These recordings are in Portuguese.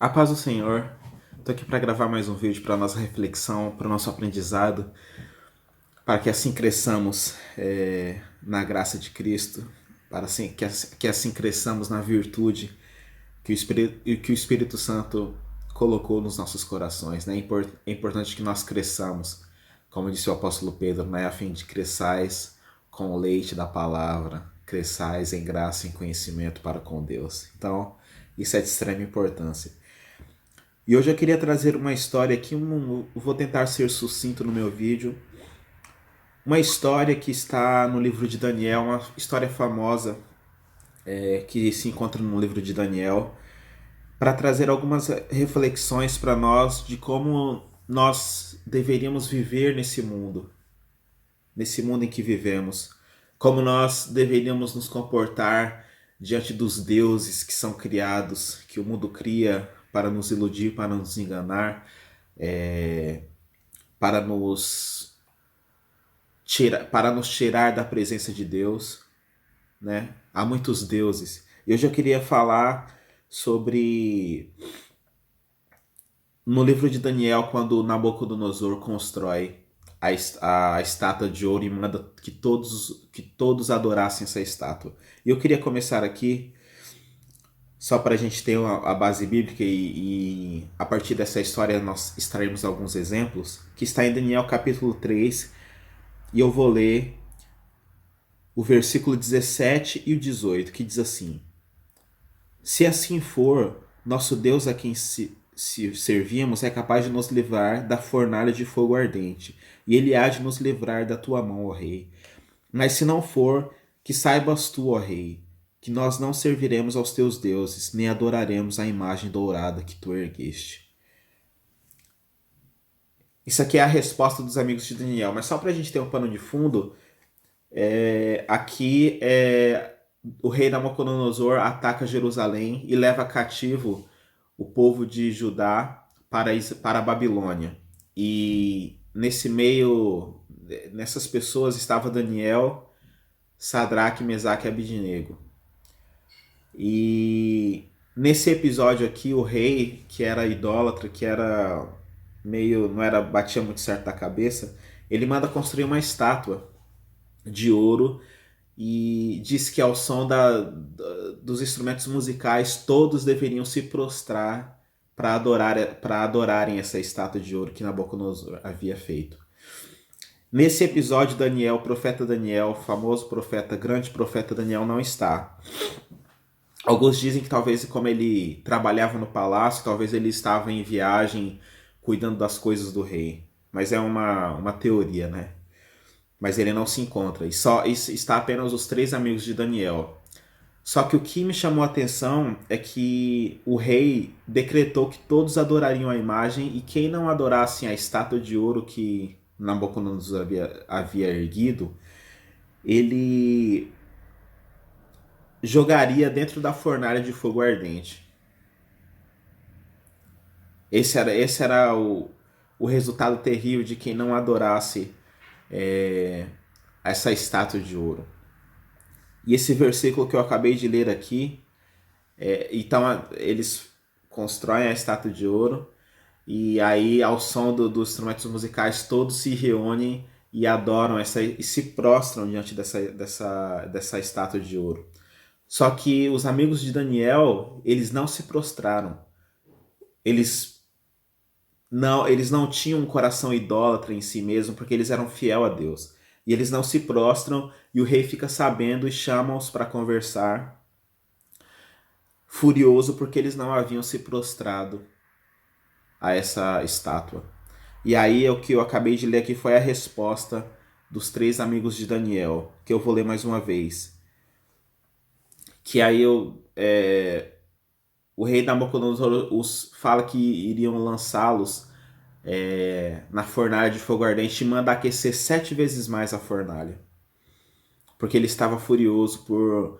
A paz do Senhor. Estou aqui para gravar mais um vídeo para nossa reflexão, para o nosso aprendizado, para que assim cresçamos na graça de Cristo, para que assim cresçamos na virtude que o Espírito Santo colocou nos nossos corações. Né? É importante que nós cresçamos, como disse o apóstolo Pedro, né? A fim de cresçais com o leite da palavra, cresçais em graça e em conhecimento para com Deus. Então, isso é de extrema importância. E hoje eu queria trazer uma história aqui, vou tentar ser sucinto no meu vídeo. Uma história que está no livro de Daniel, uma história famosa que se encontra no livro de Daniel, para trazer algumas reflexões para nós de como nós deveríamos viver nesse mundo em que vivemos, como nós deveríamos nos comportar diante dos deuses que são criados, que o mundo cria para nos iludir, para nos enganar, para nos tirar da presença de Deus, né? Há muitos deuses. E hoje eu queria falar sobre no livro de Daniel, quando Nabucodonosor constrói a estátua de ouro e manda que todos adorassem essa estátua. E eu queria começar aqui só para a gente ter a base bíblica e a partir dessa história nós extrairmos alguns exemplos, que está em Daniel capítulo 3, e eu vou ler o versículo 17 e o 18, que diz assim: Se assim for, nosso Deus a quem se servimos é capaz de nos livrar da fornalha de fogo ardente, e ele há de nos livrar da tua mão, ó rei. Mas se não for, que saibas tu, ó rei, que nós não serviremos aos teus deuses, nem adoraremos a imagem dourada que tu ergueste. Isso aqui é a resposta dos amigos de Daniel, mas só para a gente ter um pano de fundo, aqui o rei Nabucodonosor ataca Jerusalém e leva cativo o povo de Judá para a Babilônia. E nessas pessoas estava Daniel, Sadraque, Mesaque e Abidnego. E nesse episódio aqui, o rei, que era idólatra, que era batia muito certo da cabeça, ele manda construir uma estátua de ouro e diz que ao som dos instrumentos musicais todos deveriam se prostrar para adorarem essa estátua de ouro que Nabucodonosor havia feito. Nesse episódio, Daniel, o profeta Daniel, famoso profeta, grande profeta Daniel, não está. Alguns dizem que talvez, como ele trabalhava no palácio, talvez ele estava em viagem cuidando das coisas do rei. Mas é uma teoria, né? Mas ele não se encontra. E só está apenas os 3 amigos de Daniel. Só que o que me chamou a atenção é que o rei decretou que todos adorariam a imagem e quem não adorasse a estátua de ouro que Nabucodonosor havia erguido, ele jogaria dentro da fornalha de fogo ardente. Esse era o resultado terrível de quem não adorasse essa estátua de ouro. E esse versículo que eu acabei de ler aqui, então eles constroem a estátua de ouro e aí ao som dos instrumentos musicais todos se reúnem e adoram e se prostram diante dessa estátua de ouro. Só que os amigos de Daniel, eles não se prostraram. Eles não tinham um coração idólatra em si mesmo, porque eles eram fiel a Deus. E eles não se prostram, e o rei fica sabendo e chama-os para conversar, furioso porque eles não haviam se prostrado a essa estátua. E aí o que eu acabei de ler aqui foi a resposta dos 3 amigos de Daniel, que eu vou ler mais uma vez. Que aí o rei Nabucodonosor fala que iriam lançá-los na fornalha de fogo ardente e manda aquecer 7 vezes mais a fornalha. Porque ele estava furioso por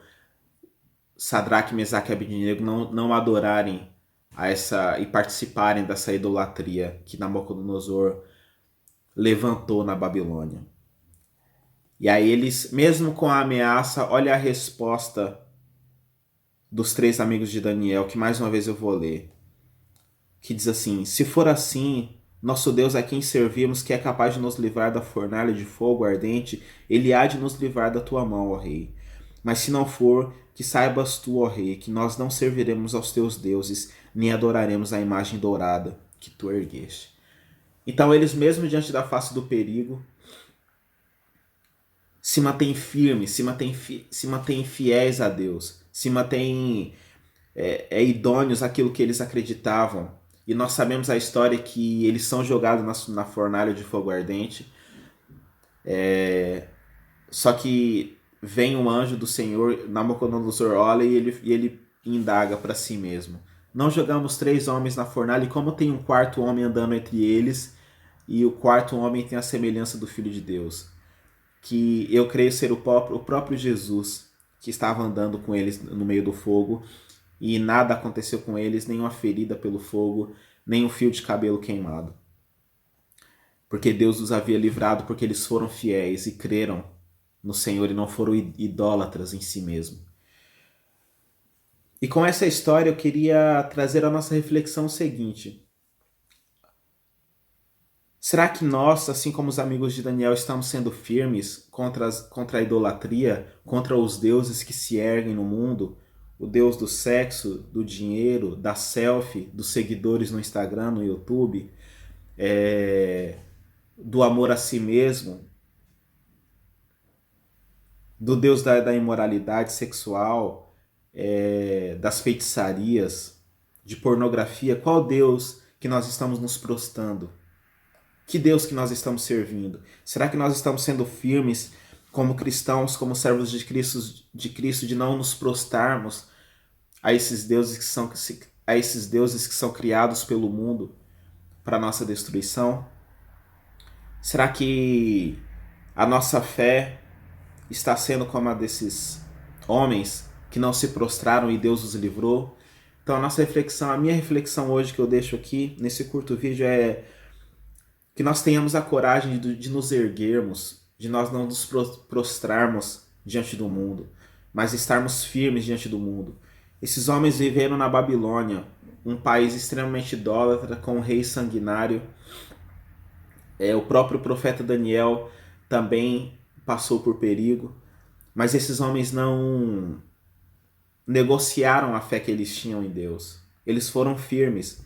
Sadraque, Mesaque e Abidnego não adorarem e participarem dessa idolatria que Nabucodonosor levantou na Babilônia. E aí eles, mesmo com a ameaça, olha a resposta dos 3 amigos de Daniel, que mais uma vez eu vou ler. que diz assim: se for assim, nosso Deus a quem servimos, que é capaz de nos livrar da fornalha de fogo ardente, ele há de nos livrar da tua mão, ó rei. Mas se não for, que saibas tu, ó rei, que nós não serviremos aos teus deuses, nem adoraremos a imagem dourada que tu ergueste. Então eles mesmo diante da face do perigo, se mantêm firmes, se mantêm fiéis a Deus, se mantêm idôneos àquilo que eles acreditavam. E nós sabemos a história que eles são jogados na fornalha de fogo ardente. Só que vem um anjo do Senhor, Nabucodonosor olha e ele indaga para si mesmo: não jogamos 3 homens na fornalha, e como tem um quarto homem andando entre eles, e o quarto homem tem a semelhança do Filho de Deus, que eu creio ser o próprio Jesus, que estava andando com eles no meio do fogo, e nada aconteceu com eles, nenhuma ferida pelo fogo, nem um fio de cabelo queimado. Porque Deus os havia livrado, porque eles foram fiéis e creram no Senhor e não foram idólatras em si mesmo. E com essa história eu queria trazer a nossa reflexão seguinte: será que nós, assim como os amigos de Daniel, estamos sendo firmes contra a idolatria, contra os deuses que se erguem no mundo? O deus do sexo, do dinheiro, da selfie, dos seguidores no Instagram, no YouTube, do amor a si mesmo, do deus da imoralidade sexual, das feitiçarias, de pornografia. Qual Deus que nós estamos nos prostrando? Que Deus que nós estamos servindo? Será que nós estamos sendo firmes como cristãos, como servos de Cristo, de não nos prostrarmos a esses deuses que são criados pelo mundo para nossa destruição? Será que a nossa fé está sendo como a desses homens que não se prostraram e Deus os livrou? Então a minha reflexão hoje que eu deixo aqui nesse curto vídeo é que nós tenhamos a coragem de nos erguermos, de nós não nos prostrarmos diante do mundo, mas estarmos firmes diante do mundo. Esses homens viveram na Babilônia, um país extremamente idólatra, com um rei sanguinário. O próprio profeta Daniel também passou por perigo, mas esses homens não negociaram a fé que eles tinham em Deus. Eles foram firmes.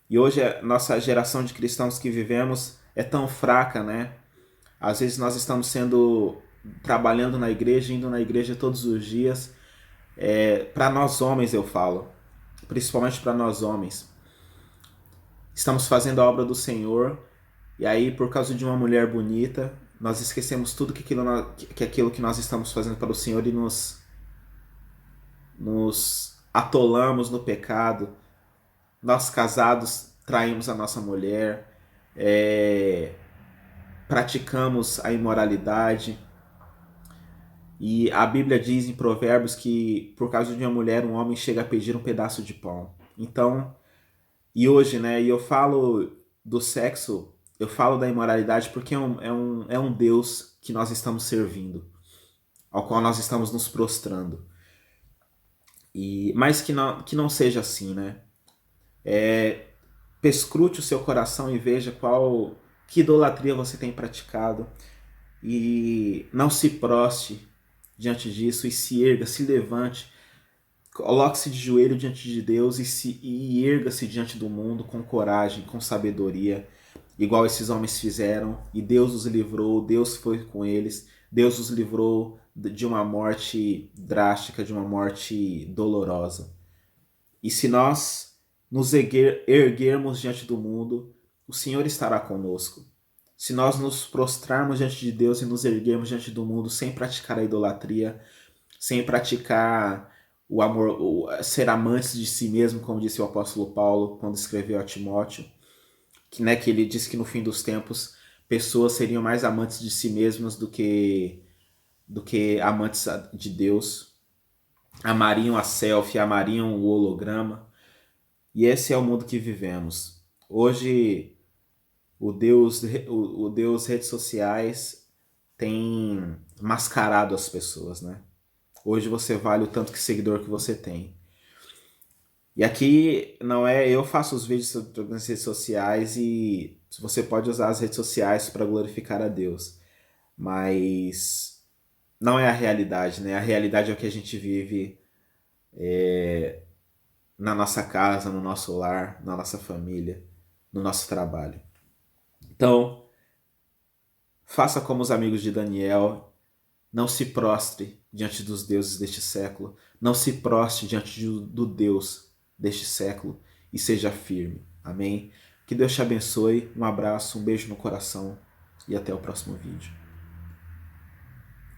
E hoje a nossa geração de cristãos que vivemos é tão fraca, né? Às vezes nós estamos trabalhando na igreja, indo na igreja todos os dias. Para nós homens eu falo, principalmente para nós homens. Estamos fazendo a obra do Senhor e aí por causa de uma mulher bonita, nós esquecemos tudo que aquilo que nós estamos fazendo para o Senhor e nos atolamos no pecado. Nós casados traímos a nossa mulher, praticamos a imoralidade. E a Bíblia diz em Provérbios que por causa de uma mulher um homem chega a pedir um pedaço de pão. Então, e hoje, né, e eu falo do sexo, eu falo da imoralidade porque é um Deus que nós estamos servindo, ao qual nós estamos nos prostrando. Mas que não seja assim, né? Perscrute o seu coração e veja que idolatria você tem praticado e não se proste diante disso e se erga, se levante, coloque-se de joelho diante de Deus e erga-se diante do mundo com coragem, com sabedoria, igual esses homens fizeram, e Deus os livrou, Deus foi com eles, Deus os livrou de uma morte drástica, de uma morte dolorosa. E se nós nos erguermos diante do mundo, o Senhor estará conosco. Se nós nos prostrarmos diante de Deus e nos erguermos diante do mundo sem praticar a idolatria, sem praticar o amor, ser amantes de si mesmo, como disse o apóstolo Paulo quando escreveu a Timóteo, que ele disse que no fim dos tempos pessoas seriam mais amantes de si mesmas do que amantes de Deus, amariam a selfie, amariam o holograma. E esse é o mundo que vivemos. Hoje, o Deus redes sociais tem mascarado as pessoas, né? Hoje você vale o tanto que seguidor que você tem. E aqui não é eu faço os vídeos nas redes sociais e você pode usar as redes sociais para glorificar a Deus, mas não é a realidade, né? A realidade é o que a gente vive na nossa casa, no nosso lar, na nossa família, no nosso trabalho. Então, faça como os amigos de Daniel, não se prostre diante dos deuses deste século, não se prostre diante do Deus deste século e seja firme. Amém? Que Deus te abençoe, um abraço, um beijo no coração e até o próximo vídeo.